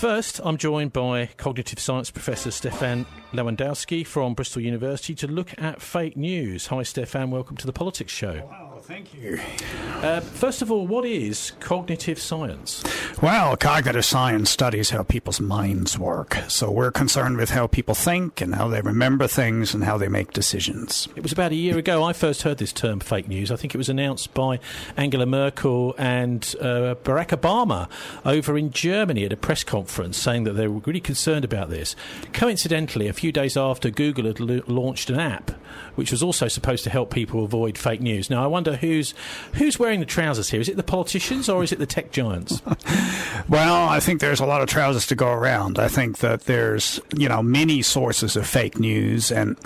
First, I'm joined by cognitive science professor Stephan Lewandowsky from Bristol University to look at fake news. Hi, Stephan. Welcome to the Politics Show. Wow, thank you. First of all, what is cognitive science? Well, cognitive science studies how people's minds work. So we're concerned with how people think and how they remember things and how they make decisions. It was about a year ago I first heard this term fake news. I think it was announced by Angela Merkel and Barack Obama over in Germany at a press conference, saying that they were really concerned about this. Coincidentally, a few days after, Google had launched an app which was also supposed to help people avoid fake news. Now, I wonder who's wearing the trousers here. Is it the politicians or is it the tech giants? Well, I think there's a lot of trousers to go around. I think that there's, many sources of fake news and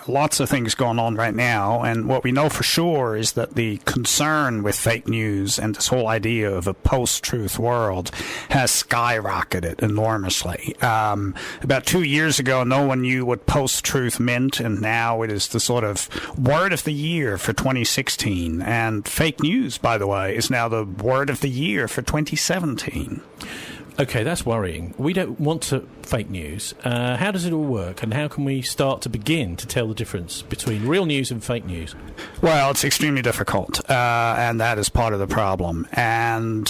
lots of things going on right now. And what we know for sure is that the concern with fake news and this whole idea of a post-truth world has skyrocketed enormously. About 2 years ago, no one knew what post-truth meant, and now it is the sort of word of the year for 2016. And fake news, by the way, is now the word of the year for 2017. Okay, that's worrying. We don't want fake news. How does it all work, and how can we start to begin to tell the difference between real news and fake news? Well, it's extremely difficult, and that is part of the problem. And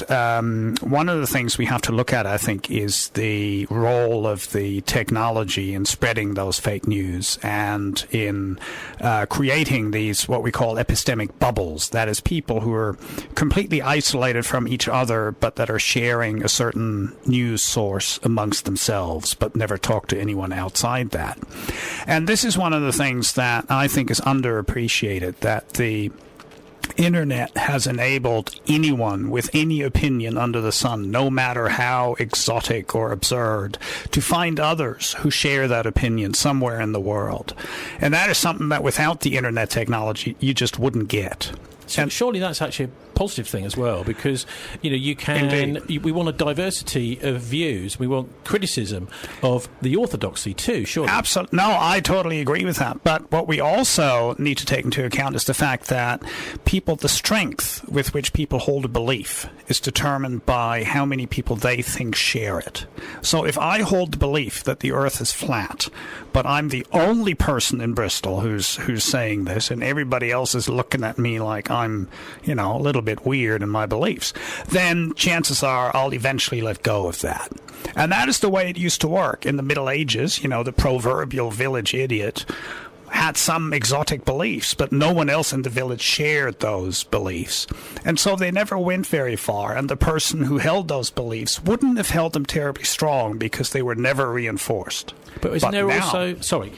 one of the things we have to look at, I think, is the role of the technology in spreading those fake news and in creating these, what we call epistemic bubbles. That is, people who are completely isolated from each other, but that are sharing a certain news source amongst themselves, but never talk to anyone outside that. And this is one of the things that I think is underappreciated, that the Internet has enabled anyone with any opinion under the sun, no matter how exotic or absurd, to find others who share that opinion somewhere in the world. And that is something that without the Internet technology, you just wouldn't get. So surely that's actually a positive thing as well, because you can. We want a diversity of views. We want criticism of the orthodoxy too. Surely. Absolutely. No, I totally agree with that. But what we also need to take into account is the fact that the strength with which people hold a belief is determined by how many people they think share it. So if I hold the belief that the Earth is flat, but I'm the only person in Bristol who's saying this, and everybody else is looking at me like I'm, a little bit weird in my beliefs, then chances are I'll eventually let go of that. And that is the way it used to work in the Middle Ages. The proverbial village idiot had some exotic beliefs, but no one else in the village shared those beliefs. And so they never went very far, and the person who held those beliefs wouldn't have held them terribly strong because they were never reinforced. But isn't there also... Sorry.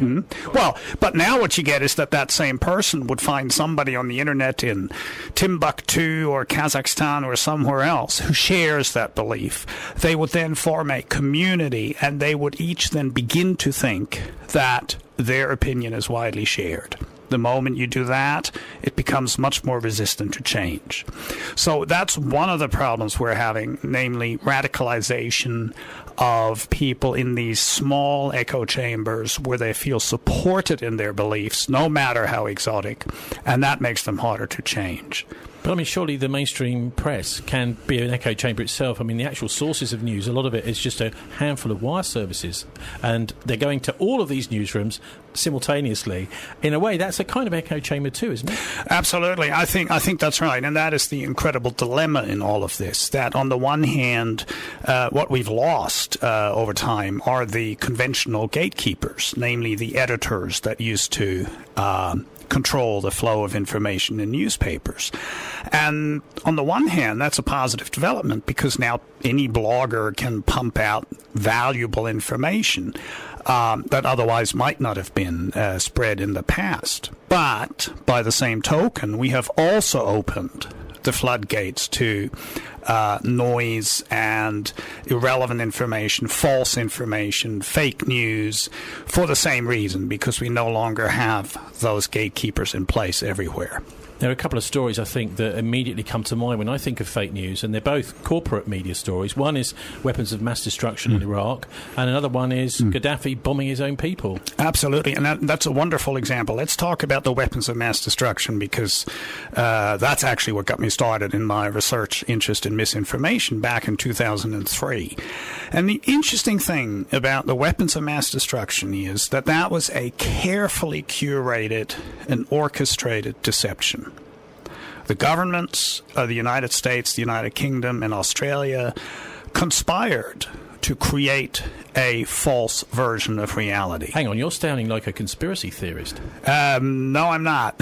Well, but now what you get is that same person would find somebody on the Internet in Timbuktu or Kazakhstan or somewhere else who shares that belief. They would then form a community, and they would each then begin to think that their opinion is widely shared. The moment you do that, it becomes much more resistant to change. So that's one of the problems we're having, namely radicalization of people in these small echo chambers where they feel supported in their beliefs, no matter how exotic, and that makes them harder to change. But surely the mainstream press can be an echo chamber itself. The actual sources of news, a lot of it is just a handful of wire services, and they're going to all of these newsrooms simultaneously. In a way, that's a kind of echo chamber too, isn't it? Absolutely. I think that's right, and that is the incredible dilemma in all of this, that on the one hand, what we've lost over time are the conventional gatekeepers, namely the editors that used to control the flow of information in newspapers. And on the one hand, that's a positive development because now any blogger can pump out valuable information that otherwise might not have been spread in the past. But by the same token, we have also opened the floodgates to noise and irrelevant information, false information, fake news, for the same reason, because we no longer have those gatekeepers in place everywhere. There are a couple of stories, I think, that immediately come to mind when I think of fake news, and they're both corporate media stories. One is weapons of mass destruction in Iraq, and another one is Gaddafi bombing his own people. Absolutely, and that's a wonderful example. Let's talk about the weapons of mass destruction, because that's actually what got me started in my research interest in on misinformation back in 2003. And the interesting thing about the weapons of mass destruction is that that was a carefully curated and orchestrated deception. The governments of the United States, the United Kingdom, and Australia conspired to create a false version of reality. Hang on, you're sounding like a conspiracy theorist. No, I'm not.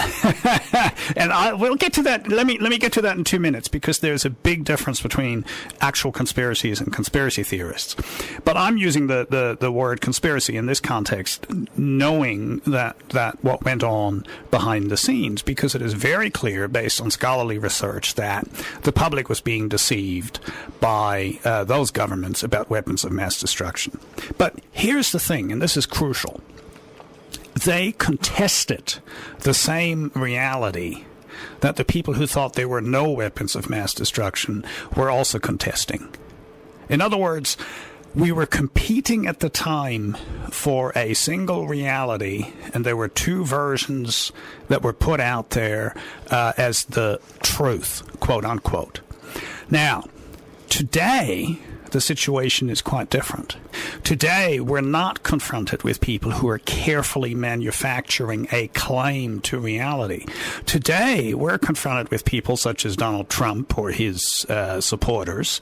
And we'll get to that. Let me get to that in 2 minutes, because there's a big difference between actual conspiracies and conspiracy theorists. But I'm using the word conspiracy in this context, knowing that what went on behind the scenes, because it is very clear, based on scholarly research, that the public was being deceived by those governments about weapons of mass destruction. But here's the thing, and this is crucial. They contested the same reality that the people who thought there were no weapons of mass destruction were also contesting. In other words, we were competing at the time for a single reality, and there were two versions that were put out there as the truth, quote unquote. Now, today, the situation is quite different. Today, we're not confronted with people who are carefully manufacturing a claim to reality. Today, we're confronted with people such as Donald Trump or his supporters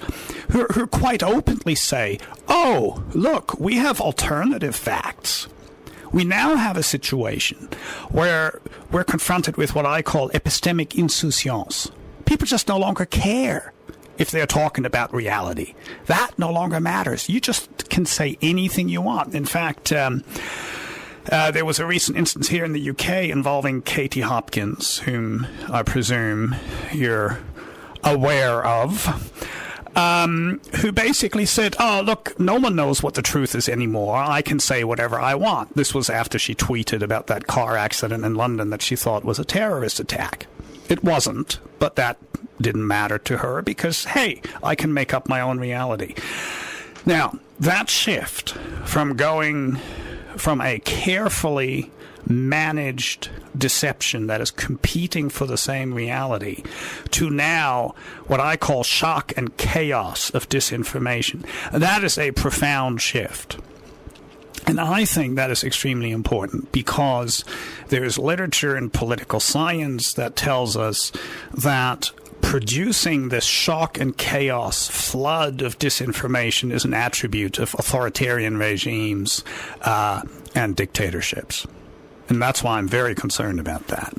who quite openly say, oh, look, we have alternative facts. We now have a situation where we're confronted with what I call epistemic insouciance. People just no longer care if they're talking about reality. That no longer matters. You just can say anything you want. In fact, there was a recent instance here in the UK involving Katie Hopkins, whom I presume you're aware of, who basically said, oh, look, no one knows what the truth is anymore. I can say whatever I want. This was after she tweeted about that car accident in London that she thought was a terrorist attack. It wasn't, but that didn't matter to her because, hey, I can make up my own reality. Now, that shift from going from a carefully managed deception that is competing for the same reality to now what I call shock and chaos of disinformation, that is a profound shift. And I think that is extremely important because there is literature in political science that tells us that producing this shock and chaos flood of disinformation is an attribute of authoritarian regimes and dictatorships. And that's why I'm very concerned about that.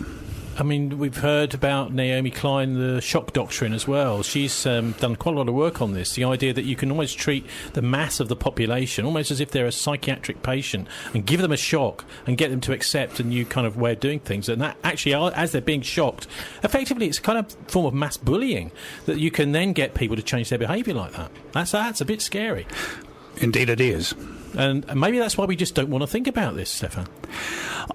I mean, we've heard about Naomi Klein, the Shock Doctrine as well. She's done quite a lot of work on this, the idea that you can almost treat the mass of the population almost as if they're a psychiatric patient and give them a shock and get them to accept a new kind of way of doing things. And that actually, as they're being shocked, effectively it's a kind of form of mass bullying that you can then get people to change their behaviour like that. That's a bit scary. Indeed it is. And maybe that's why we just don't want to think about this, Stephan.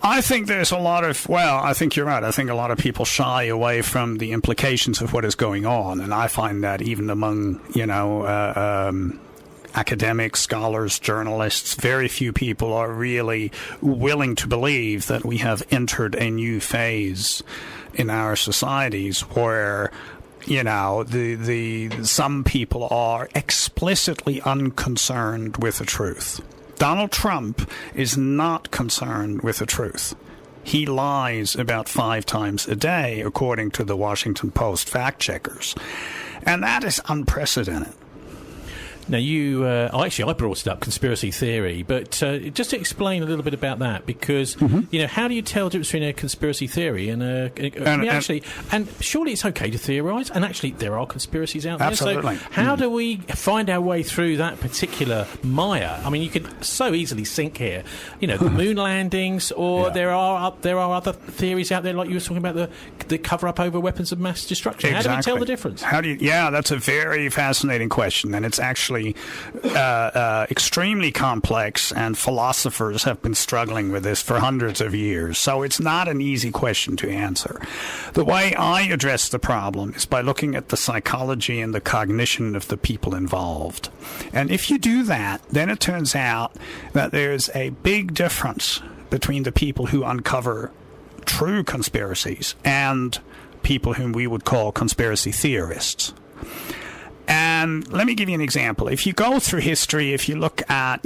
I think there's a lot of, I think you're right. I think a lot of people shy away from the implications of what is going on. And I find that even among, academics, scholars, journalists, very few people are really willing to believe that we have entered a new phase in our societies where some people are explicitly unconcerned with the truth. Donald Trump is not concerned with the truth. He lies about 5 times a day, according to the Washington Post fact checkers. And that is unprecedented. Now, I brought it up, conspiracy theory, but just to explain a little bit about that, because, how do you tell the difference between a conspiracy theory and and surely it's okay to theorise, and actually there are conspiracies out there. Absolutely. So how do we find our way through that particular mire? I mean, you could so easily sink here, the moon landings, or there are other theories out there, like you were talking about the cover-up over weapons of mass destruction. Exactly. How do we tell the difference? That's a very fascinating question, and it's actually extremely complex, and philosophers have been struggling with this for hundreds of years. So it's not an easy question to answer. The way I address the problem is by looking at the psychology and the cognition of the people involved. And if you do that, then it turns out that there's a big difference between the people who uncover true conspiracies and people whom we would call conspiracy theorists. And let me give you an example. If you go through history, if you look at,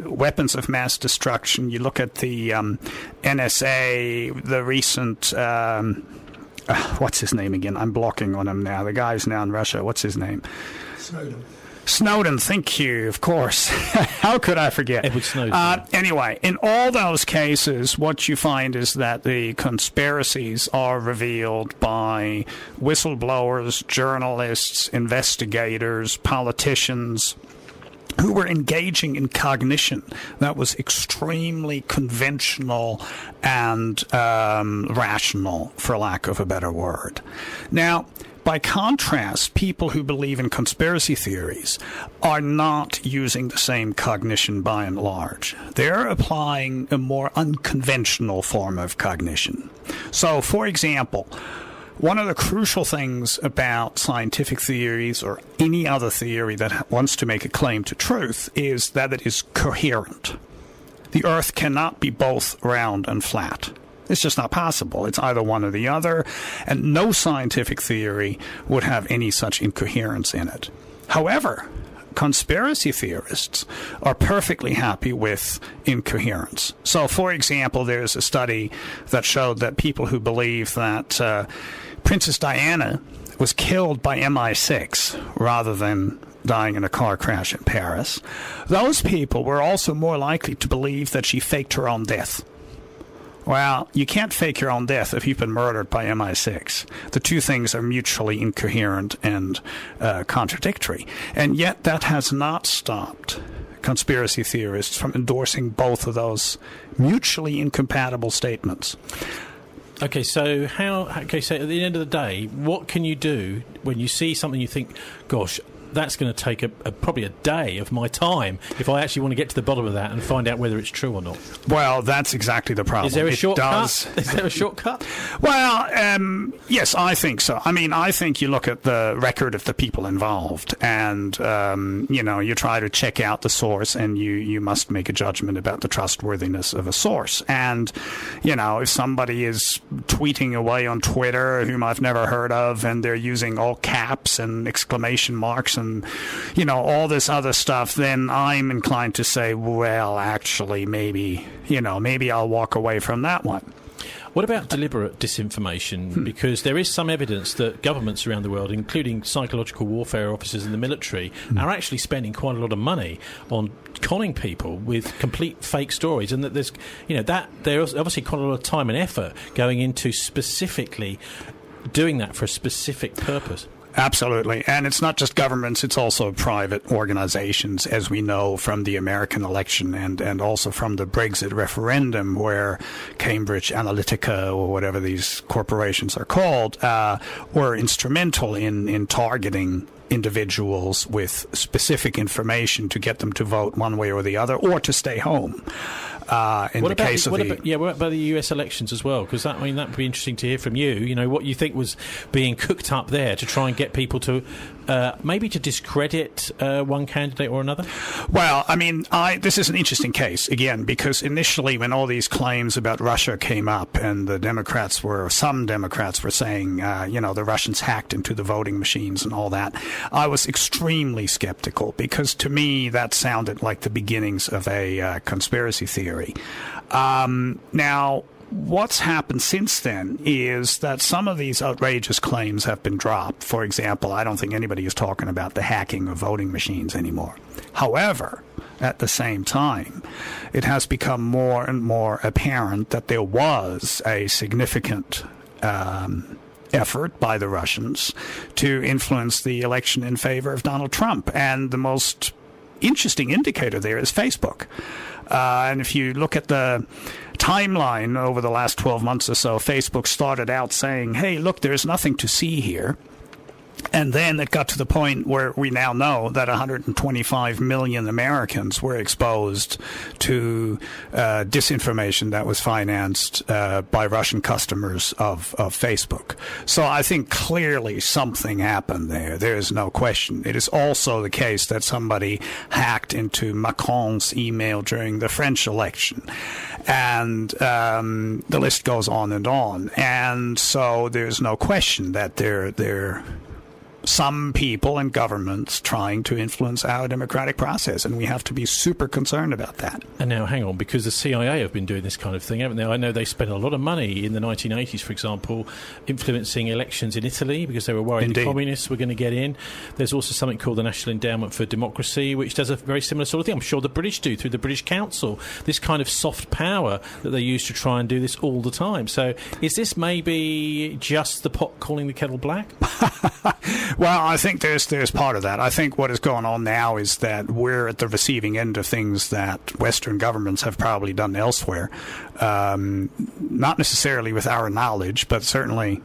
weapons of mass destruction, you look at the NSA, the recent, what's his name again? I'm blocking on him now. The guy's now in Russia. What's his name? Snowden, thank you, of course. How could I forget? Edward Snowden. Anyway, in all those cases, what you find is that the conspiracies are revealed by whistleblowers, journalists, investigators, politicians, who were engaging in cognition that was extremely conventional and rational, for lack of a better word. Now, by contrast, people who believe in conspiracy theories are not using the same cognition by and large. They're applying a more unconventional form of cognition. So, for example, one of the crucial things about scientific theories or any other theory that wants to make a claim to truth is that it is coherent. The Earth cannot be both round and flat. It's just not possible. It's either one or the other, and no scientific theory would have any such incoherence in it. However, conspiracy theorists are perfectly happy with incoherence. So, for example, there's a study that showed that people who believe that Princess Diana was killed by MI6 rather than dying in a car crash in Paris, those people were also more likely to believe that she faked her own death. Well, you can't fake your own death if you've been murdered by MI6. The two things are mutually incoherent and contradictory. And yet that has not stopped conspiracy theorists from endorsing both of those mutually incompatible statements. Okay, so at the end of the day, what can you do when you see something you think, gosh, that's going to take probably a day of my time if I actually want to get to the bottom of that and find out whether it's true or not? Well, that's exactly the problem. Is there a shortcut? Is there a shortcut? Well, yes, I think so. I mean, I think you look at the record of the people involved and, you try to check out the source and you must make a judgment about the trustworthiness of a source. And, if somebody is tweeting away on Twitter whom I've never heard of and they're using all caps and exclamation marks and all this other stuff, then I'm inclined to say, well, actually, maybe I'll walk away from that one. What about deliberate disinformation? Because there is some evidence that governments around the world, including psychological warfare officers in the military, are actually spending quite a lot of money on conning people with complete fake stories, and that there's obviously quite a lot of time and effort going into specifically doing that for a specific purpose. Absolutely. And it's not just governments, it's also private organizations, as we know from the American election and also from the Brexit referendum, where Cambridge Analytica, or whatever these corporations are called, were instrumental in targeting individuals with specific information to get them to vote one way or the other, or to stay home. What about the US elections as well? Because that would be interesting to hear from you. What you think was being cooked up there to try and get people to maybe to discredit one candidate or another. Well, this is an interesting case again, because initially when all these claims about Russia came up and some Democrats were saying, the Russians hacked into the voting machines and all that, I was extremely skeptical, because to me that sounded like the beginnings of a conspiracy theory. Now, what's happened since then is that some of these outrageous claims have been dropped. For example, I don't think anybody is talking about the hacking of voting machines anymore. However, at the same time, it has become more and more apparent that there was a significant effort by the Russians to influence the election in favor of Donald Trump. And the most interesting indicator there is Facebook. And if you look at the timeline over the last 12 months or so, Facebook started out saying, hey, look, there's nothing to see here. And then it got to the point where we now know that 125 million Americans were exposed to disinformation that was financed by Russian customers of Facebook. So I think clearly something happened there. There is no question. It is also the case that somebody hacked into Macron's email during the French election. And the list goes on. And so there's no question that they're some people and governments trying to influence our democratic process, and we have to be super concerned about that. And now, hang on, because the CIA have been doing this kind of thing, haven't they? I know they spent a lot of money in the 1980s, for example, influencing elections in Italy because they were worried Indeed. the communists were going to get in. There's also something called the National Endowment for Democracy, which does a very similar sort of thing. I'm sure the British do through the British Council, this kind of soft power that they use to try and do this all the time. So is this maybe just the pot calling the kettle black? Well, I think there's part of that. I think what is going on now is that we're at the receiving end of things that Western governments have probably done elsewhere, not necessarily with our knowledge, but certainly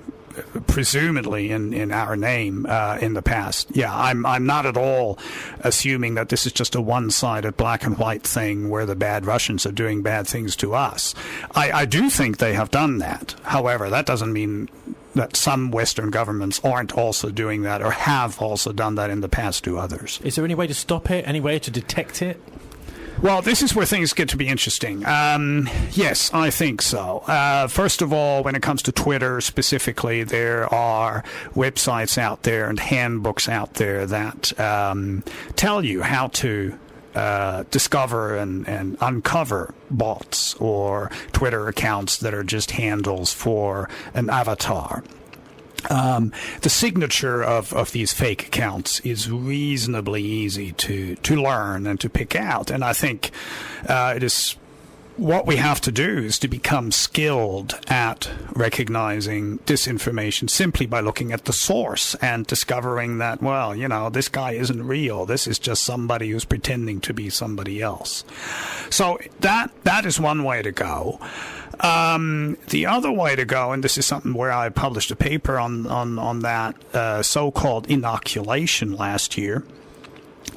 presumably in our name in the past. Yeah, I'm not at all assuming that this is just a one-sided black and white thing where the bad Russians are doing bad things to us. I do think they have done that. However, that doesn't mean that some Western governments aren't also doing that or have also done that in the past to others. Is there any way to stop it? Any way to detect it? Well, this is where things get to be interesting. Yes, I think so. First of all, when it comes to Twitter specifically, there are websites out there and handbooks out there that tell you how to discover and uncover bots or Twitter accounts that are just handles for an avatar. The signature of these fake accounts is reasonably easy to learn and to pick out. And I think it is what we have to do is to become skilled at recognizing disinformation simply by looking at the source and discovering that, well, you know, this guy isn't real. This is just somebody who's pretending to be somebody else. So that is one way to go. The other way to go, and this is something where I published a paper on that so-called inoculation last year.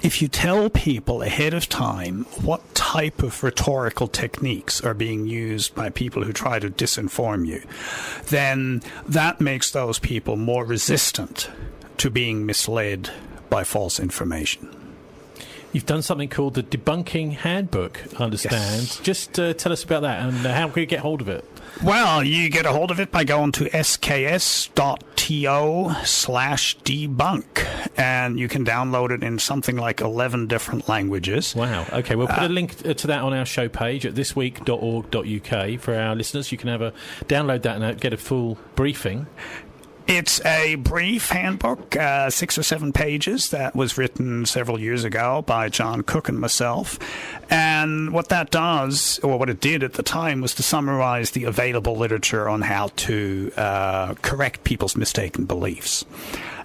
If you tell people ahead of time what type of rhetorical techniques are being used by people who try to disinform you, then that makes those people more resistant to being misled by false information. You've done something called the Debunking Handbook, I understand. Yes. Just tell us about that and how can you get hold of it? Well, you get a hold of it by going to sks.to/debunk, and you can download it in something like 11 different languages. Wow. Okay, we'll put a link to that on our show page at thisweek.org.uk for our listeners. You can download that and get a full briefing. It's a brief handbook, 6 or 7 pages, that was written several years ago by John Cook and myself. And what that does, or what it did at the time, was to summarize the available literature on how to correct people's mistaken beliefs.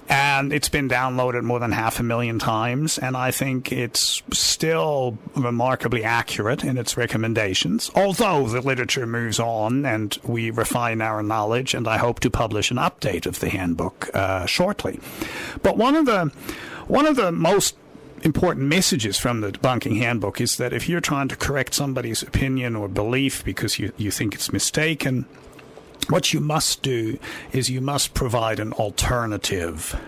And it's been downloaded more than 500,000 times, and I think it's still remarkably accurate in its recommendations, although the literature moves on and we refine our knowledge, and I hope to publish an update of the handbook shortly. But one of the most important messages from the Debunking Handbook is that if you're trying to correct somebody's opinion or belief because you think it's mistaken, what you must do is you must provide an alternative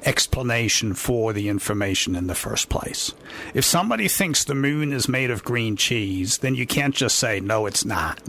explanation for the information in the first place. If somebody thinks the moon is made of green cheese, then you can't just say, no, it's not.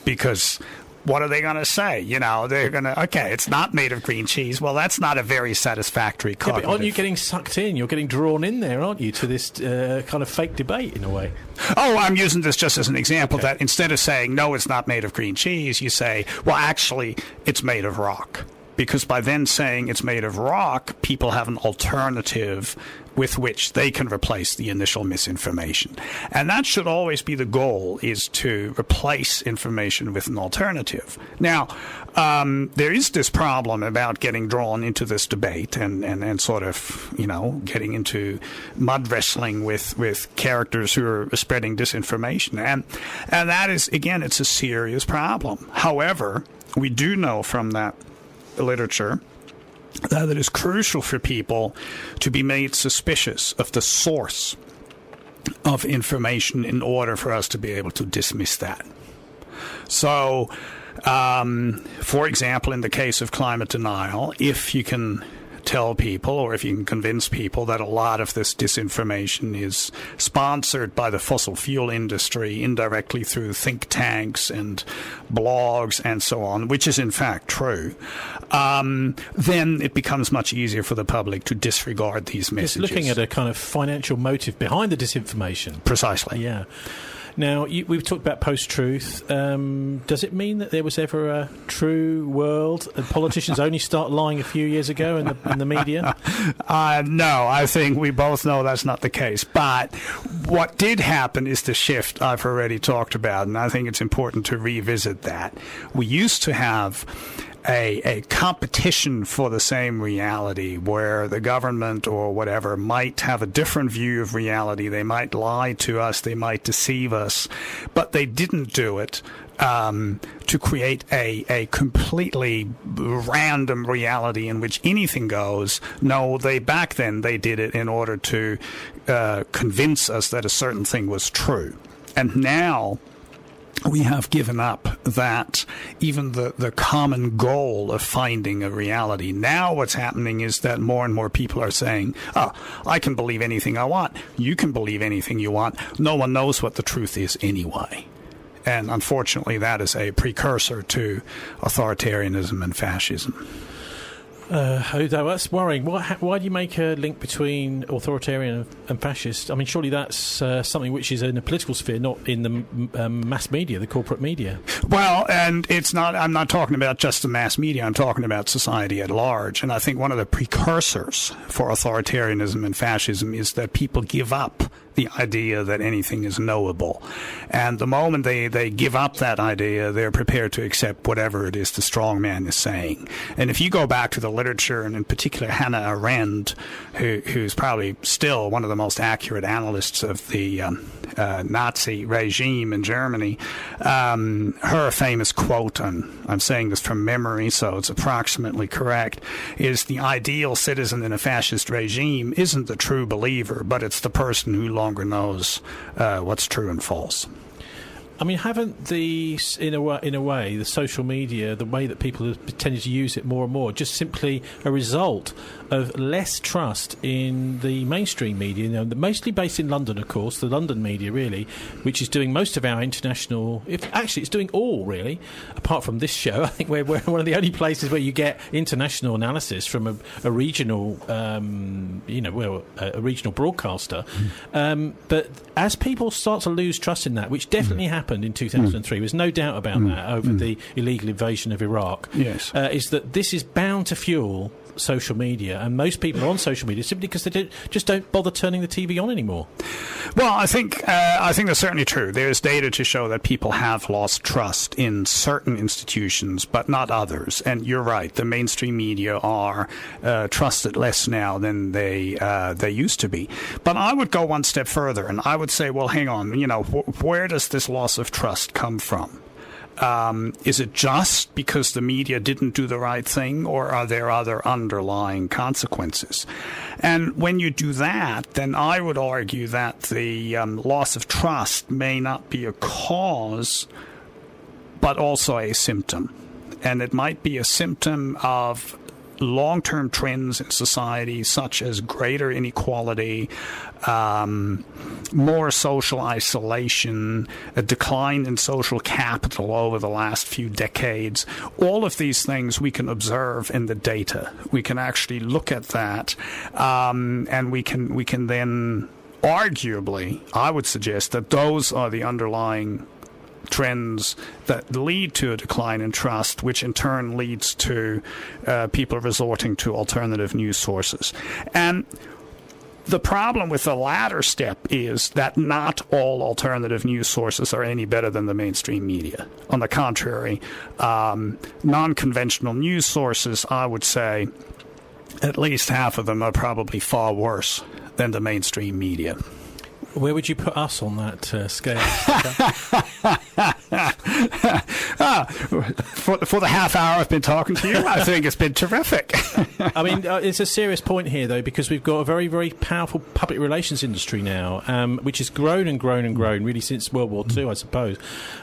Because what are they going to say? You know, they're going to, okay, it's not made of green cheese. Well, that's not a very satisfactory cognitive. Yeah, but aren't you getting sucked in? You're getting drawn in there, aren't you, to this kind of fake debate in a way? Oh, I'm using this just as an example that instead of saying, no, it's not made of green cheese, you say, well, actually, it's made of rock. Because by then saying it's made of rock, people have an alternative with which they can replace the initial misinformation. And that should always be the goal, is to replace information with an alternative. Now, there is this problem about getting drawn into this debate and sort of, you know, getting into mud wrestling with characters who are spreading disinformation. And that is, again, it's a serious problem. However, we do know from that literature that it is crucial for people to be made suspicious of the source of information in order for us to be able to dismiss that. So, for example, in the case of climate denial, if you can tell people, or if you can convince people, that a lot of this disinformation is sponsored by the fossil fuel industry indirectly through think tanks and blogs and so on, which is in fact true, then it becomes much easier for the public to disregard these messages. It's looking at a kind of financial motive behind the disinformation. Precisely. Yeah. Now, we've talked about post-truth. Does it mean that there was ever a true world and politicians only start lying a few years ago in the media? No, I think we both know that's not the case. But what did happen is the shift I've already talked about, and I think it's important to revisit that. We used to have a competition for the same reality where the government or whatever might have a different view of reality. They might lie to us. They might deceive us. But they didn't do it to create a completely random reality in which anything goes. No, back then they did it in order to convince us that a certain thing was true. And now we have given up that even the common goal of finding a reality. Now what's happening is that more and more people are saying, I can believe anything I want. You can believe anything you want. No one knows what the truth is anyway. And unfortunately, that is a precursor to authoritarianism and fascism. That's worrying. Why do you make a link between authoritarian and fascist? I mean, surely that's something which is in the political sphere, not in the mass media, the corporate media. Well, and it's not. I'm not talking about just the mass media. I'm talking about society at large. And I think one of the precursors for authoritarianism and fascism is that people give up the idea that anything is knowable. And the moment they give up that idea, they're prepared to accept whatever it is the strong man is saying. And if you go back to the literature, and in particular Hannah Arendt, who's probably still one of the most accurate analysts of the Nazi regime in Germany, her famous quote, and I'm saying this from memory, so it's approximately correct, is the ideal citizen in a fascist regime isn't the true believer, but it's the person who longer knows what's true and false. I mean, haven't in a way, the social media, the way that people have tended to use it more and more, just simply a result of less trust in the mainstream media? You know, mostly based in London, of course, the London media, really, which is doing most of our international... it's doing all, really, apart from this show. I think we're one of the only places where you get international analysis from a regional, a regional broadcaster. But as people start to lose trust in that, which definitely happened in 2003, there's no doubt about that, over the illegal invasion of Iraq, yes, is that this is bound to fuel social media, and most people are on social media simply because they don't bother turning the TV on anymore. Well, I think that's certainly true. There's data to show that people have lost trust in certain institutions, but not others. And you're right, the mainstream media are trusted less now than they used to be. But I would go one step further, and I would say, well, hang on, where does this loss of trust come from? Is it just because the media didn't do the right thing, or are there other underlying consequences? And when you do that, then I would argue that the loss of trust may not be a cause, but also a symptom. And it might be a symptom of long-term trends in society, such as greater inequality, more social isolation, a decline in social capital over the last few decades. All of these things we can observe in the data. We can actually look at that, and we can then arguably, I would suggest that those are the underlying trends that lead to a decline in trust, which in turn leads to people resorting to alternative news sources. And the problem with the latter step is that not all alternative news sources are any better than the mainstream media. On the contrary, non-conventional news sources, I would say, at least half of them are probably far worse than the mainstream media. Where would you put us on that scale? For the half hour I've been talking to you, I think it's been terrific. I mean, it's a serious point here, though, because we've got a very, very powerful public relations industry now, which has grown and grown and grown really since World War II, I suppose.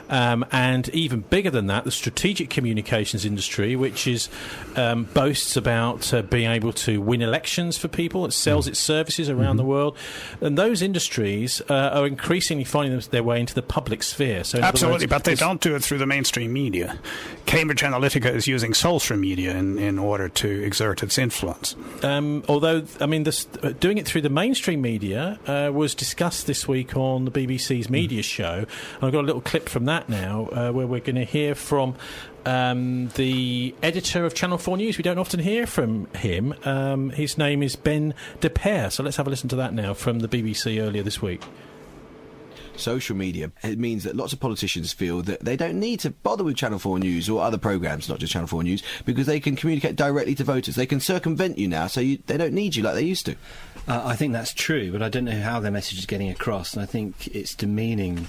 And even bigger than that, the strategic communications industry, which is boasts about being able to win elections for people. It sells its services around the world. And those industries are increasingly finding their way into the public sphere. So absolutely, but they don't do it through the mainstream media. Cambridge Analytica is using social media in order to exert its influence. Although, I mean, doing it through the mainstream media was discussed this week on the BBC's media show. And I've got a little clip from that now where we're going to hear from the editor of Channel 4 News. We don't often hear from him. His name is Ben de Pear. So let's have a listen to that now from the BBC earlier this week. Social media, it means that lots of politicians feel that they don't need to bother with Channel 4 News or other programmes, not just Channel 4 News, because they can communicate directly to voters. They can circumvent you now, so they don't need you like they used to. I think that's true, but I don't know how their message is getting across, and I think it's demeaning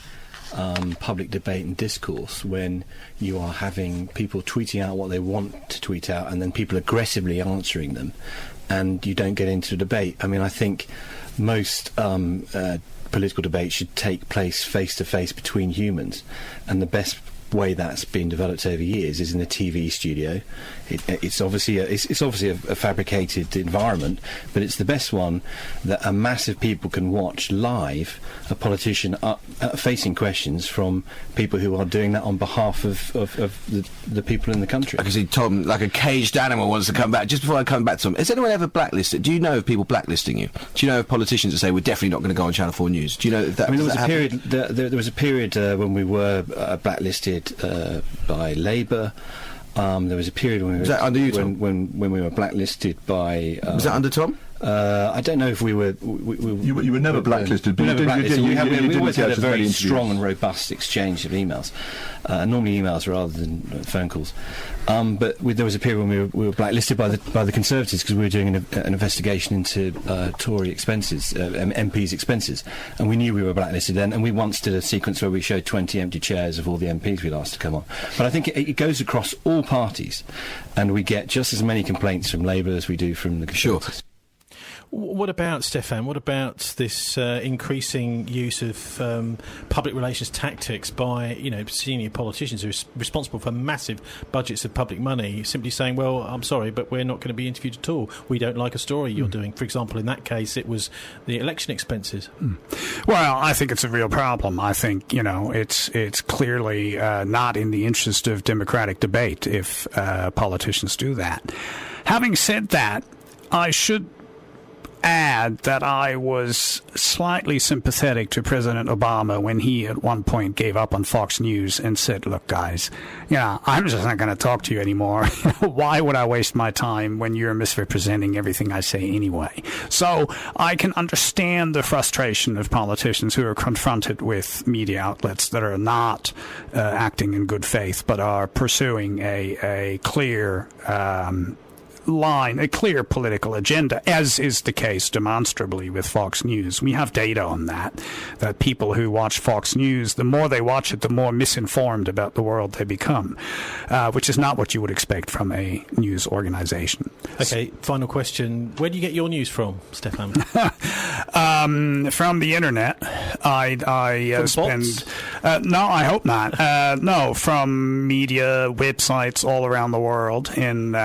public debate and discourse when you are having people tweeting out what they want to tweet out and then people aggressively answering them, and you don't get into a debate. I mean, I think most political debate should take place face-to-face between humans, and the best way that's been developed over years is in a TV studio. It's obviously a fabricated environment, but it's the best one that a massive people can watch live a politician facing questions from people who are doing that on behalf of the people in the country. I can see Tom, like a caged animal, wants to come back. Just before I come back to him, has anyone ever blacklisted? Do you know of people blacklisting you? Do you know of politicians that say we're definitely not going to go on Channel 4 News? Do you know if that? I mean, there was a period when we were blacklisted by Labour. There was a period when we were, was that under you, Tom? when we were blacklisted by. Was that under Tom? I don't know if we were. You were never blacklisted. We always had a very strong and robust exchange of emails, normally emails rather than phone calls. But there was a period when we were blacklisted by the Conservatives because we were doing an investigation into Tory expenses, MPs' expenses, and we knew we were blacklisted then. And we once did a sequence where we showed 20 empty chairs of all the MPs we'd asked to come on. But I think it goes across all parties, and we get just as many complaints from Labour as we do from the Conservatives. Sure. What about, Stephan, what about this increasing use of public relations tactics by, senior politicians who are responsible for massive budgets of public money, simply saying, well, I'm sorry, but we're not going to be interviewed at all. We don't like a story you're doing. For example, in that case, it was the election expenses. Well, I think it's a real problem. I think, it's clearly not in the interest of democratic debate if politicians do that. Having said that, I should add that I was slightly sympathetic to President Obama when he at one point gave up on Fox News and said, look, guys, I'm just not going to talk to you anymore. Why would I waste my time when you're misrepresenting everything I say anyway? So I can understand the frustration of politicians who are confronted with media outlets that are not acting in good faith but are pursuing a clear line, a clear political agenda, as is the case demonstrably with Fox News. We have data on that people who watch Fox News, the more they watch it, the more misinformed about the world they become, which is not what you would expect from a news organization. Okay, final question. Where do you get your news from, Stephan? From the internet. I spend... no, I hope not. No, from media, websites all around the world in,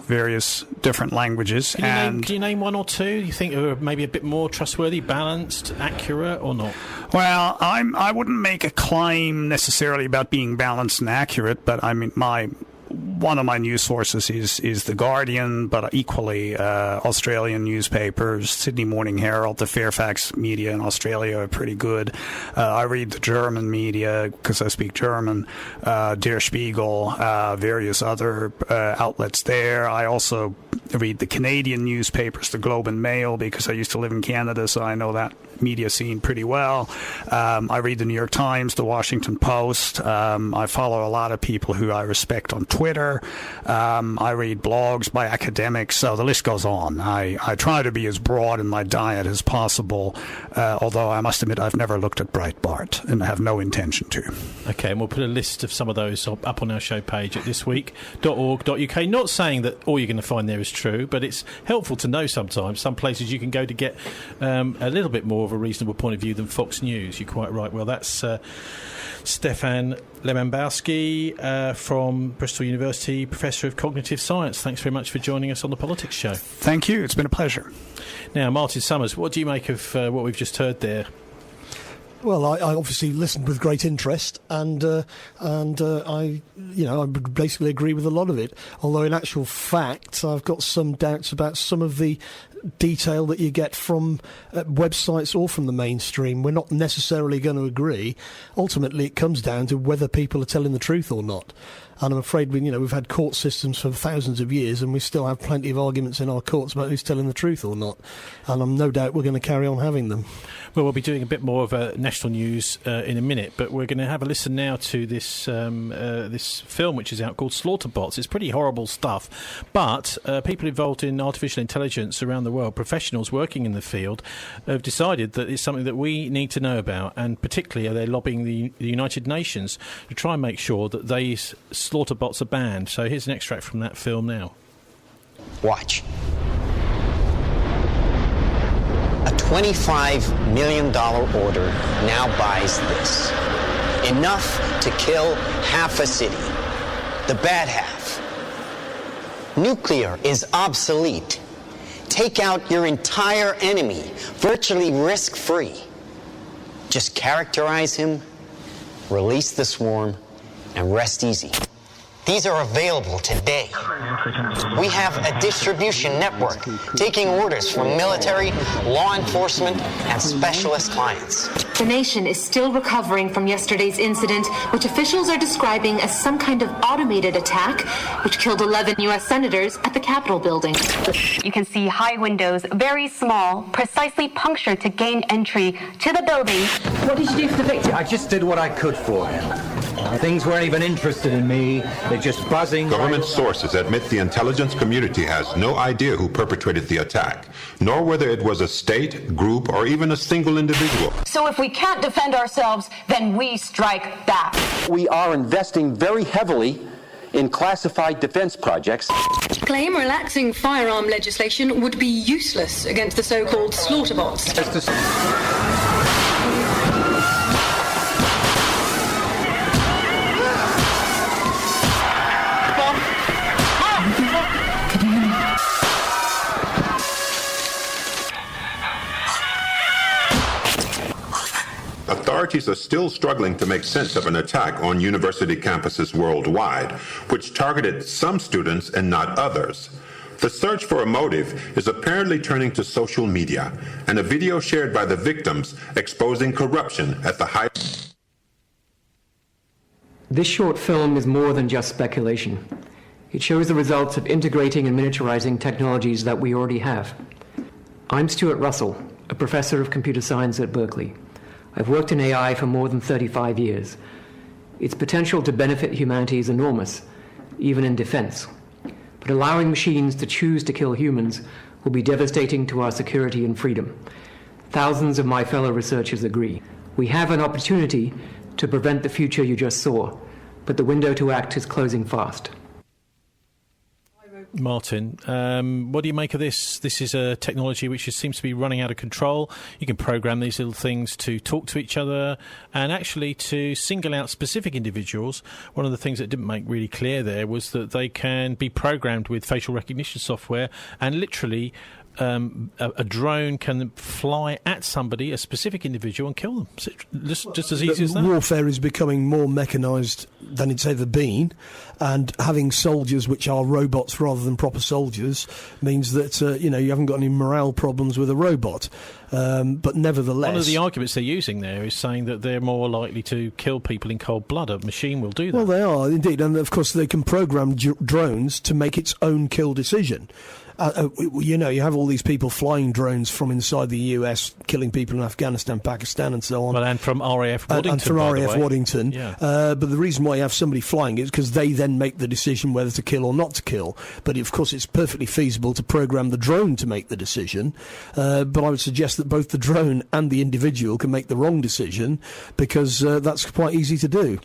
various different languages. Can you name one or two you think are maybe a bit more trustworthy, balanced, accurate, or not? Well, I wouldn't make a claim necessarily about being balanced and accurate, but I mean, one of my news sources is The Guardian, but equally Australian newspapers, Sydney Morning Herald, the Fairfax media in Australia are pretty good. I read the German media because I speak German, Der Spiegel, various other outlets there. I also read the Canadian newspapers, the Globe and Mail, because I used to live in Canada, so I know that media scene pretty well. I read the New York Times, the Washington Post. I follow a lot of people who I respect on Twitter. I read blogs by academics, so the list goes on. I try to be as broad in my diet as possible, although I must admit I've never looked at Breitbart and I have no intention to. Okay, and we'll put a list of some of those up on our show page at thisweek.org.uk. Not saying that all you're going to find there is true, but it's helpful to know sometimes. Some places you can go to get a little bit more of a reasonable point of view than Fox News. You're quite right. Well, that's Stephan Lewandowsky from Bristol University, Professor of Cognitive Science. Thanks very much for joining us on the Politics Show. Thank you. It's been a pleasure. Now, Martin Summers, what do you make of what we've just heard there? Well, I obviously listened with great interest, and I basically agree with a lot of it. Although, in actual fact, I've got some doubts about some of the detail that you get from websites or from the mainstream. We're not necessarily going to agree. Ultimately, it comes down to whether people are telling the truth or not. And I'm afraid we've had court systems for thousands of years, and we still have plenty of arguments in our courts about who's telling the truth or not. And I'm no doubt we're going to carry on having them. Well, we'll be doing a bit more of national news in a minute, but we're going to have a listen now to this this film which is out called Slaughterbots. It's pretty horrible stuff, but people involved in artificial intelligence around the world, professionals working in the field, have decided that it's something that we need to know about, and particularly they're lobbying the United Nations to try and make sure that these slaughterbots are banned. So here's an extract from that film now. Watch. A $25 million order now buys this. Enough to kill half a city. The bad half. Nuclear is obsolete. Take out your entire enemy, virtually risk-free. Just characterize him, release the swarm, and rest easy. These are available today. We have a distribution network taking orders from military, law enforcement, and specialist clients. The nation is still recovering from yesterday's incident, which officials are describing as some kind of automated attack, which killed 11 U.S. senators at the Capitol building. You can see high windows, very small, precisely punctured to gain entry to the building. What did you do for the victim? I just did what I could for him. Things weren't even interested in me. They're just buzzing. Government sources admit the intelligence community has no idea who perpetrated the attack, nor whether it was a state, group, or even a single individual. So if we can't defend ourselves, then we strike back. We are investing very heavily in classified defense projects. Claim relaxing firearm legislation would be useless against the so-called slaughterbots. Authorities are still struggling to make sense of an attack on university campuses worldwide, which targeted some students and not others. The search for a motive is apparently turning to social media, and a video shared by the victims exposing corruption at the height. This short film is more than just speculation. It shows the results of integrating and miniaturizing technologies that we already have. I'm Stuart Russell, a professor of computer science at Berkeley. I've worked in AI for more than 35 years. Its potential to benefit humanity is enormous, even in defense. But allowing machines to choose to kill humans will be devastating to our security and freedom. Thousands of my fellow researchers agree. We have an opportunity to prevent the future you just saw, but the window to act is closing fast. Martin, what do you make of this? This is a technology which seems to be running out of control. You can program these little things to talk to each other and actually to single out specific individuals. One of the things that didn't make really clear there was that they can be programmed with facial recognition software, and literally a drone can fly at somebody, a specific individual, and kill them. Just as easy as that. Warfare is becoming more mechanised than it's ever been, and having soldiers which are robots rather than proper soldiers means that you haven't got any morale problems with a robot. But nevertheless, one of the arguments they're using there is saying that they're more likely to kill people in cold blood. A machine will do that. Well, they are indeed, and of course they can program drones to make its own kill decision. You have all these people flying drones from inside the US, killing people in Afghanistan, Pakistan, and so on. Well, and from RAF Waddington. And from RAF Waddington. Yeah. But the reason why you have somebody flying is because they then make the decision whether to kill or not to kill. But of course, it's perfectly feasible to program the drone to make the decision. But I would suggest that both the drone and the individual can make the wrong decision, because that's quite easy to do.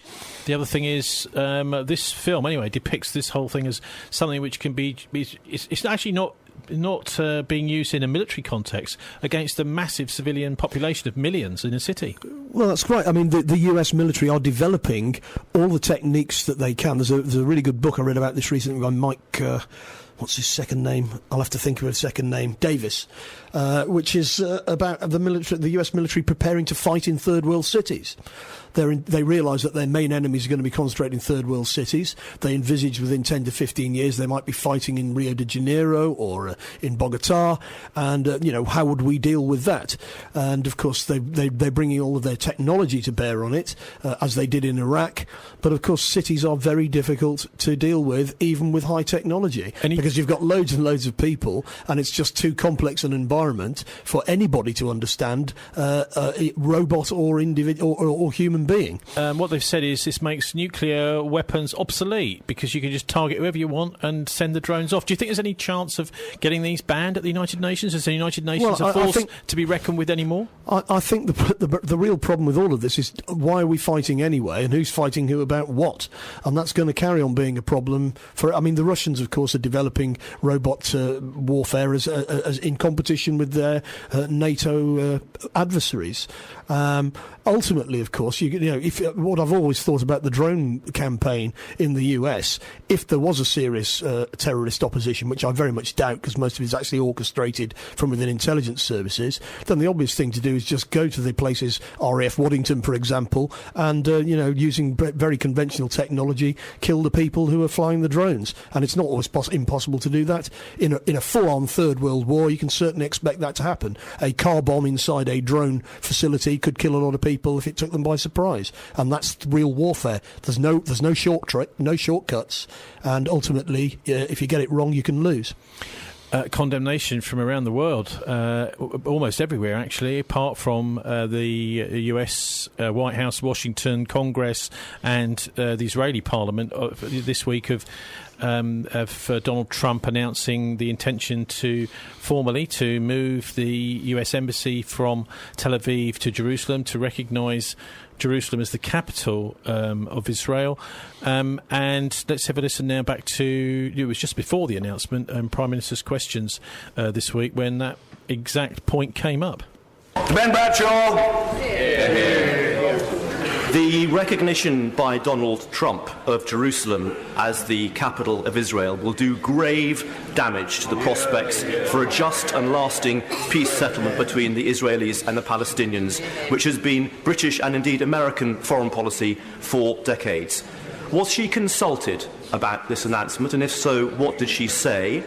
The other thing is, this film, anyway, depicts this whole thing as something which can be... It's actually not being used in a military context against the massive civilian population of millions in a city. Well, that's right. I mean, the US military are developing all the techniques that they can. There's a really good book I read about this recently by Mike... what's his second name? I'll have to think of his second name. Davis, which is about the US military preparing to fight in third world cities. They realise that their main enemies are going to be concentrated in third world cities. They envisage within 10 to 15 years they might be fighting in Rio de Janeiro or in Bogota, and how would we deal with that? And of course they're bringing all of their technology to bear on it, as they did in Iraq. But of course cities are very difficult to deal with, even with high technology, because you've got loads and loads of people, and it's just too complex an environment for anybody to understand, robot or individual or human being. What they've said is this makes nuclear weapons obsolete, because you can just target whoever you want and send the drones off. Do you think there's any chance of getting these banned at the United Nations? Is the United Nations a force to be reckoned with anymore? I think the real problem with all of this is, why are we fighting anyway, and who's fighting who about what? And that's going to carry on being a problem for... I mean, the Russians, of course, are developing robot warfare as in competition with their NATO adversaries. Ultimately, of course, what I've always thought about the drone campaign in the US, if there was a serious terrorist opposition, which I very much doubt, because most of it is actually orchestrated from within intelligence services, then the obvious thing to do is just go to the places, RAF Waddington, for example, and using very conventional technology, kill the people who are flying the drones. And it's not always impossible to do that. In a full-on Third World War, you can certainly expect that to happen. A car bomb inside a drone facility could kill a lot of people if it took them by surprise, and that's real warfare. There's no shortcuts, and ultimately, if you get it wrong, you can lose. Condemnation from around the world, almost everywhere actually, apart from the US White House, Washington, Congress, and the Israeli Parliament this week of Donald Trump announcing the intention to formally move the US Embassy from Tel Aviv to Jerusalem to recognise Jerusalem as the capital of Israel. And let's have a listen now back to... It was just before the announcement and Prime Minister's questions this week when that exact point came up. Ben Bradshaw! The recognition by Donald Trump of Jerusalem as the capital of Israel will do grave damage to the prospects for a just and lasting peace settlement between the Israelis and the Palestinians, which has been British and indeed American foreign policy for decades. Was she consulted about this announcement, and if so, what did she say?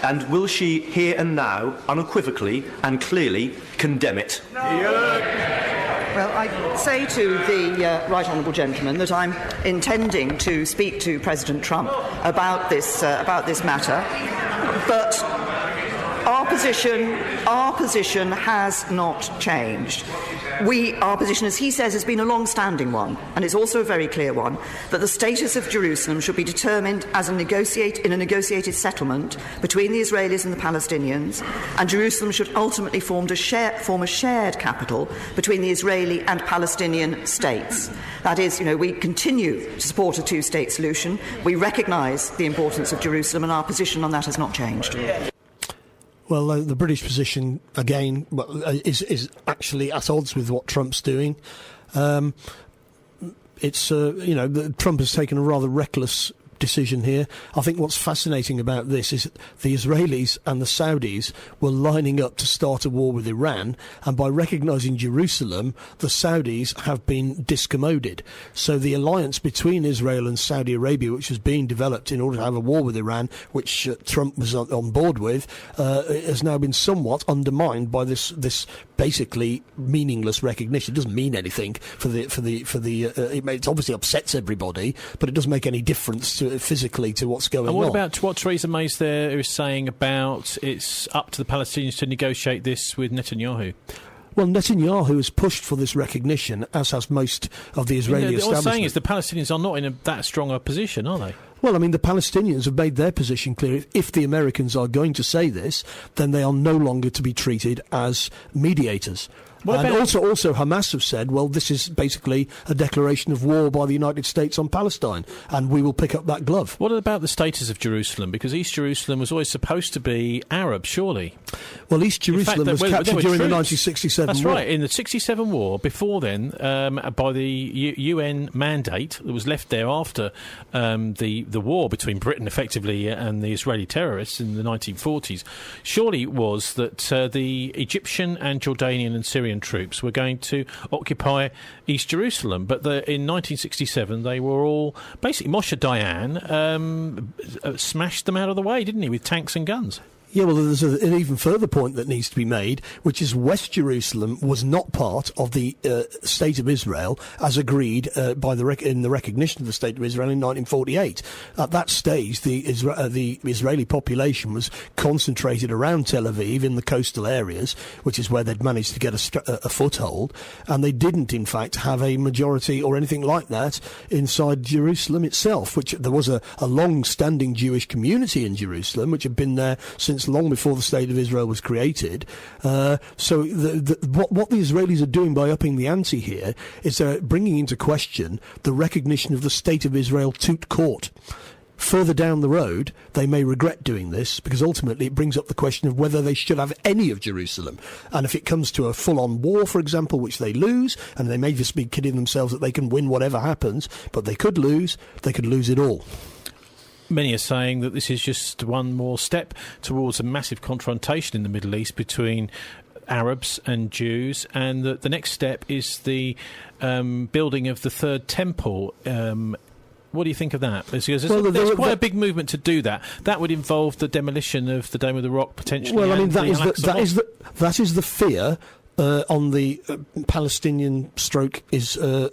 And will she here and now unequivocally and clearly condemn it? Well, I say to the right honourable gentleman that I'm intending to speak to President Trump about this matter, but our position has not changed. Our position, as he says, has been a long-standing one, and it's also a very clear one, that the status of Jerusalem should be determined as in a negotiated settlement between the Israelis and the Palestinians, and Jerusalem should ultimately form a shared capital between the Israeli and Palestinian states. That is, we continue to support a two-state solution. We recognise the importance of Jerusalem, and our position on that has not changed. Well, the British position, again, is actually at odds with what Trump's doing. Trump has taken a rather reckless decision here. I think what's fascinating about this is the Israelis and the Saudis were lining up to start a war with Iran, and by recognising Jerusalem, the Saudis have been discommoded. So the alliance between Israel and Saudi Arabia, which was being developed in order to have a war with Iran, which Trump was on board with, has now been somewhat undermined by this basically meaningless recognition. It doesn't mean anything it obviously upsets everybody, but it doesn't make any difference to physically to what's going on. And what about what Theresa May's there is saying about it's up to the Palestinians to negotiate this with Netanyahu? Well, Netanyahu has pushed for this recognition, as has most of the Israeli establishment. What I'm saying is the Palestinians are not in that strong a position, are they? Well, I mean, the Palestinians have made their position clear. If the Americans are going to say this, then they are no longer to be treated as mediators. And also Hamas have said, well, this is basically a declaration of war by the United States on Palestine, and we will pick up that glove. What about the status of Jerusalem? Because East Jerusalem was always supposed to be Arab, surely. Well, East Jerusalem was captured during the 1967 war. That's right, in the 67 war. Before then, by the UN mandate that was left there after the war between Britain, effectively, and the Israeli terrorists in the 1940s, surely was that the Egyptian and Jordanian and Syrian troops were going to occupy East Jerusalem, but in 1967 they were all basically Moshe Dayan smashed them out of the way, didn't he, with tanks and guns? Yeah, well, there's an even further point that needs to be made, which is West Jerusalem was not part of the State of Israel as agreed in the recognition of the State of Israel in 1948. At that stage, the Israeli population was concentrated around Tel Aviv in the coastal areas, which is where they'd managed to get a foothold, and they didn't, in fact, have a majority or anything like that inside Jerusalem itself, which there was a long-standing Jewish community in Jerusalem, which had been there since long before the State of Israel was created. So what the Israelis are doing by upping the ante here is they're bringing into question the recognition of the State of Israel tout court. Further down the road, they may regret doing this because ultimately it brings up the question of whether they should have any of Jerusalem. And if it comes to a full-on war, for example, which they lose, and they may just be kidding themselves that they can win whatever happens, but they could lose it all. Many are saying that this is just one more step towards a massive confrontation in the Middle East between Arabs and Jews, and that the next step is the building of the Third Temple. What do you think of that? There's quite a big movement to do that. That would involve the demolition of the Dome of the Rock, potentially. Well, I mean, that is the fear on the Palestinian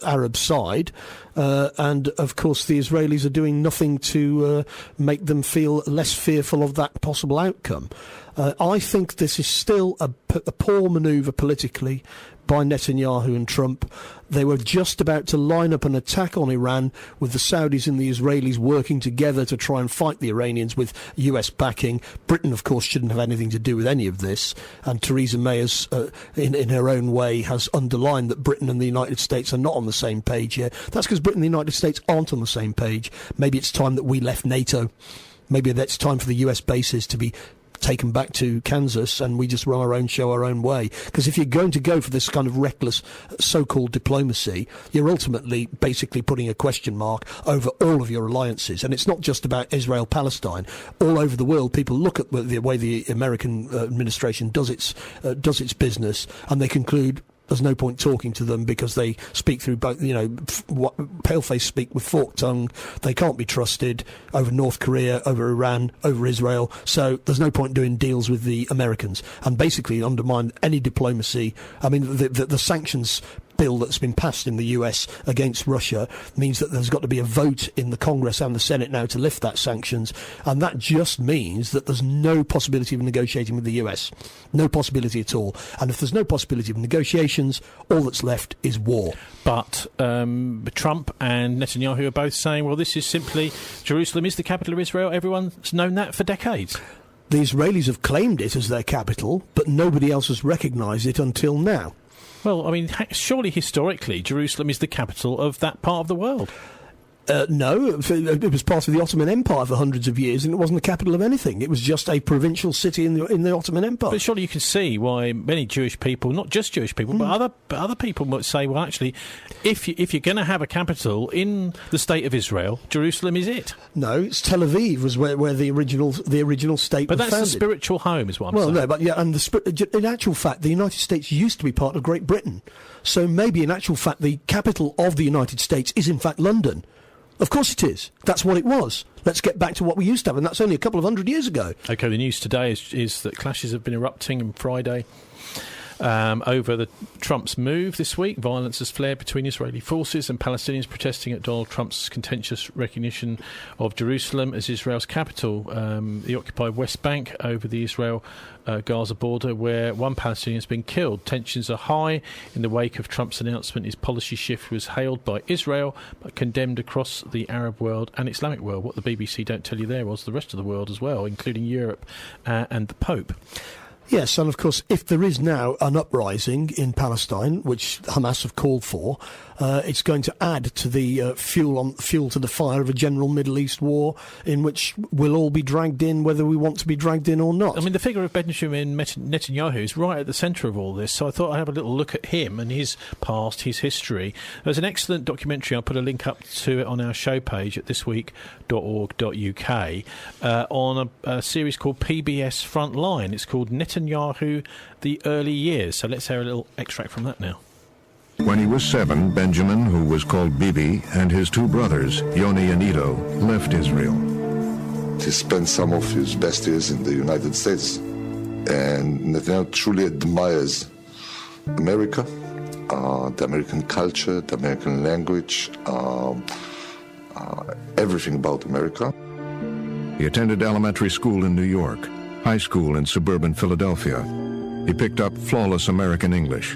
Arab side. And, of course, the Israelis are doing nothing to make them feel less fearful of that possible outcome. I think this is still a poor manoeuvre politically by Netanyahu and Trump. They were just about to line up an attack on Iran with the Saudis and the Israelis working together to try and fight the Iranians with US backing. Britain, of course, shouldn't have anything to do with any of this. And Theresa May, has, in her own way, has underlined that Britain and the United States are not on the same page here. That's because Britain and the United States aren't on the same page. Maybe it's time that we left NATO. Maybe that's time for the US bases to be taken back to Kansas and we just run our own show our own way. Because if you're going to go for this kind of reckless so-called diplomacy, you're ultimately basically putting a question mark over all of your alliances. And it's not just about Israel-Palestine. All over the world, people look at the way the American administration does its business, and they conclude there's no point talking to them because they speak through both, pale-face speak with forked tongue. They can't be trusted over North Korea, over Iran, over Israel. So there's no point doing deals with the Americans and basically undermine any diplomacy. I mean, the sanctions bill that's been passed in the US against Russia means that there's got to be a vote in the Congress and the Senate now to lift that sanctions, and that just means that there's no possibility of negotiating with the US. No possibility at all. And if there's no possibility of negotiations, all that's left is war. But Trump and Netanyahu are both saying, well, this is simply, Jerusalem is the capital of Israel. Everyone's known that for decades. The Israelis have claimed it as their capital, but nobody else has recognised it until now. Well, I mean, surely historically Jerusalem is the capital of that part of the world. No, it was part of the Ottoman Empire for hundreds of years, and it wasn't the capital of anything. It was just a provincial city in the Ottoman Empire. But surely you can see why many Jewish people, not just Jewish people, but other people might say, well, actually, if you're going to have a capital in the State of Israel, Jerusalem is it. No, it's Tel Aviv was where the original state was founded. But that's the spiritual home, is what I'm saying. Well, no, but yeah, and in actual fact, the United States used to be part of Great Britain. So maybe in actual fact, the capital of the United States is in fact London. Of course it is. That's what it was. Let's get back to what we used to have, and that's only a couple of hundred years ago. OK, the news today is that clashes have been erupting on Friday over Trump's move this week. Violence has flared between Israeli forces and Palestinians protesting at Donald Trump's contentious recognition of Jerusalem as Israel's capital. The occupied West Bank over the Israel-Gaza border, where one Palestinian has been killed. Tensions are high in the wake of Trump's announcement. His policy shift was hailed by Israel but condemned across the Arab world and Islamic world. What the BBC don't tell you there was the rest of the world as well, including Europe and the Pope. Yes, and of course, if there is now an uprising in Palestine, which Hamas have called for, it's going to add to the fuel to the fire of a general Middle East war in which we'll all be dragged in, whether we want to be dragged in or not. I mean, the figure of Benjamin Netanyahu is right at the centre of all this, so I thought I'd have a little look at him and his past, his history. There's an excellent documentary. I'll put a link up to it on our show page at thisweek.org.uk on a series called PBS Frontline. It's called Netanyahu, the Early Years. So let's hear a little extract from that now. When he was 7, Benjamin, who was called Bibi, and his 2 brothers, Yoni and Ido, left Israel. He spent some of his best years in the United States, and Netanyahu truly admires America, the American culture, the American language, everything about America. He attended elementary school in New York, high school in suburban Philadelphia. He picked up flawless American English.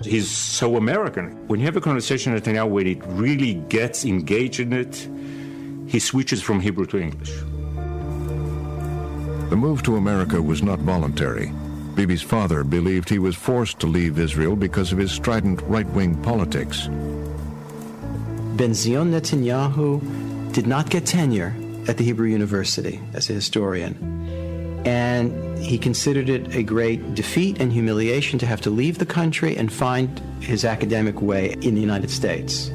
He's so American. When you have a conversation with Netanyahu where it really gets engaged in it, he switches from Hebrew to English. The move to America was not voluntary. Bibi's father believed he was forced to leave Israel because of his strident right-wing politics. Ben-Zion Netanyahu did not get tenure at the Hebrew University as a historian. And he considered it a great defeat and humiliation to have to leave the country and find his academic way in the United States.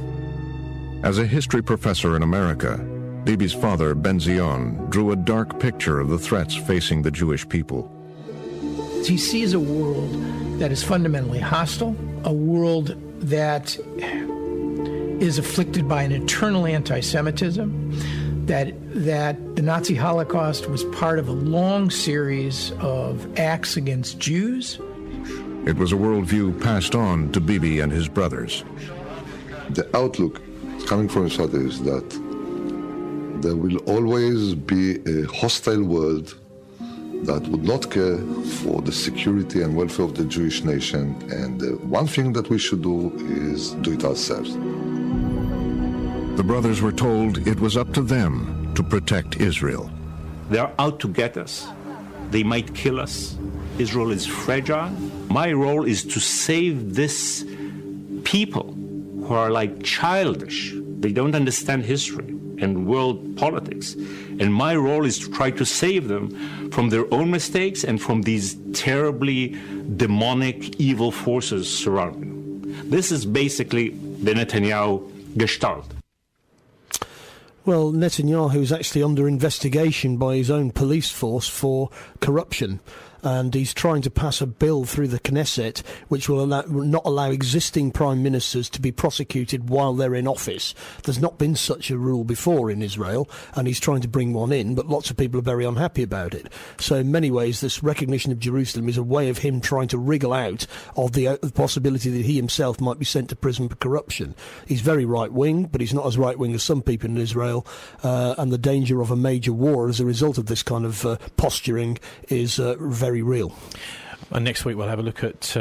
As a history professor in America, Bibi's father, Ben-Zion, drew a dark picture of the threats facing the Jewish people. He sees a world that is fundamentally hostile, a world that is afflicted by an eternal anti-Semitism, that the Nazi Holocaust was part of a long series of acts against Jews. It was a worldview passed on to Bibi and his brothers. The outlook coming from his father is that there will always be a hostile world that would not care for the security and welfare of the Jewish nation, and the one thing that we should do is do it ourselves. The brothers were told it was up to them to protect Israel. They're out to get us. They might kill us. Israel is fragile. My role is to save this people who are like childish. They don't understand history and world politics. And my role is to try to save them from their own mistakes and from these terribly demonic, evil forces surrounding them. This is basically the Netanyahu gestalt. Well, Netanyahu is actually under investigation by his own police force for corruption. And he's trying to pass a bill through the Knesset which will not allow existing prime ministers to be prosecuted while they're in office. There's not been such a rule before in Israel, and he's trying to bring one in, but lots of people are very unhappy about it. So in many ways, this recognition of Jerusalem is a way of him trying to wriggle out of the possibility that he himself might be sent to prison for corruption. He's very right-wing, but he's not as right-wing as some people in Israel, and the danger of a major war as a result of this kind of posturing is very real. And next week we'll have a look at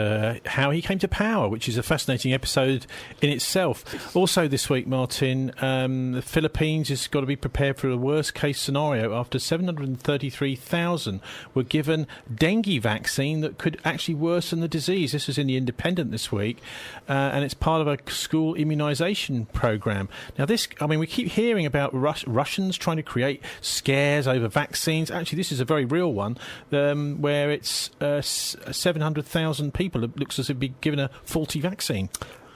how he came to power, which is a fascinating episode in itself. Also this week, Martin, the Philippines has got to be prepared for the worst case scenario after 733,000 were given dengue vaccine that could actually worsen the disease. This was in The Independent this week, and it's part of a school immunisation programme. Now this, I mean, we keep hearing about Russians trying to create scares over vaccines. Actually, this is a very real one, where it's 700,000 people. It looks as if they'd be given a faulty vaccine.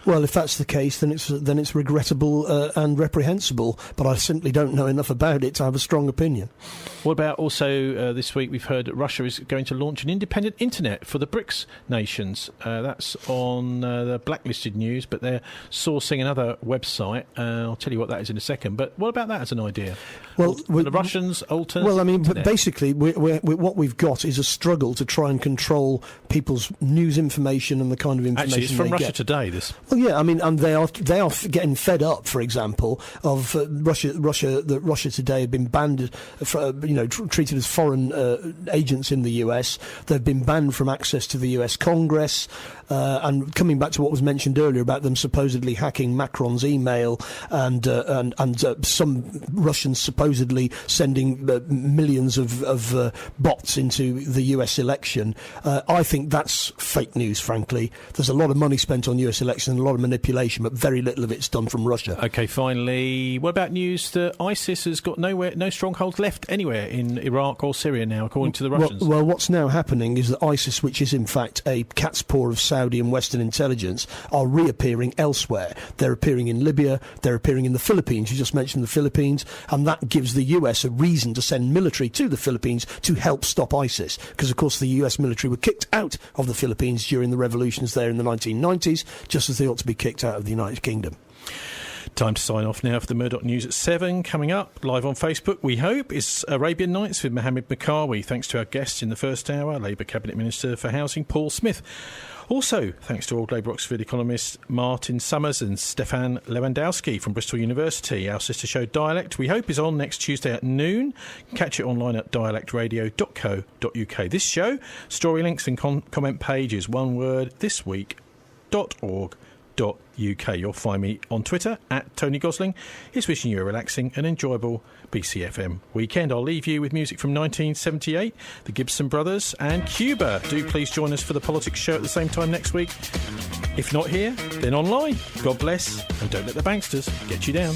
Well, if that's the case, then it's regrettable and reprehensible. But I simply don't know enough about it to have a strong opinion. What about also this week we've heard that Russia is going to launch an independent internet for the BRICS nations. That's on the blacklisted news, but they're sourcing another website. I'll tell you what that is in a second. But what about that as an idea? Well, the Russians alter. Well, I mean, but basically, what we've got is a struggle to try and control people's news information and the kind of information. Actually, it's from they Russia get. Today. This. Well, yeah, I mean, and they are getting fed up. For example, of Russia Today have been banned, treated as foreign agents in the US. They've been banned from access to the US Congress. And coming back to what was mentioned earlier about them supposedly hacking Macron's email and some Russians supposedly sending millions of bots into the US election, I think that's fake news, frankly. There's a lot of money spent on US election and a lot of manipulation, but very little of it's done from Russia. OK, finally, what about news that ISIS has got no strongholds left anywhere in Iraq or Syria now, according to the Russians? Well, what's now happening is that ISIS, which is in fact a cat's paw of Saudi and Western intelligence, are reappearing elsewhere. They're appearing in Libya, they're appearing in the Philippines. You just mentioned the Philippines, and that gives the US a reason to send military to the Philippines to help stop ISIS, because of course the US military were kicked out of the Philippines during the revolutions there in the 1990s, just as they ought to be kicked out of the United Kingdom. Time to sign off now for the Murdoch News at 7. Coming up, live on Facebook, we hope, is Arabian Nights with Mohammed Makawi. Thanks to our guests in the first hour, Labour Cabinet Minister for Housing, Paul Smith. Also, thanks to Old Labour Oxford economists Martin Summers and Stephan Lewandowski from Bristol University. Our sister show Dialect, we hope, is on next Tuesday at noon. Catch it online at dialectradio.co.uk. This show, story links and comment pages, one word, thisweek.org.uk. You'll find me on Twitter at Tony Gosling. He's wishing you a relaxing and enjoyable BCFM weekend. I'll leave you with music from 1978, the Gibson Brothers and Cuba. Do please join us for the Politics Show at the same time next week. If not here, then online. God bless, and don't let the banksters get you down.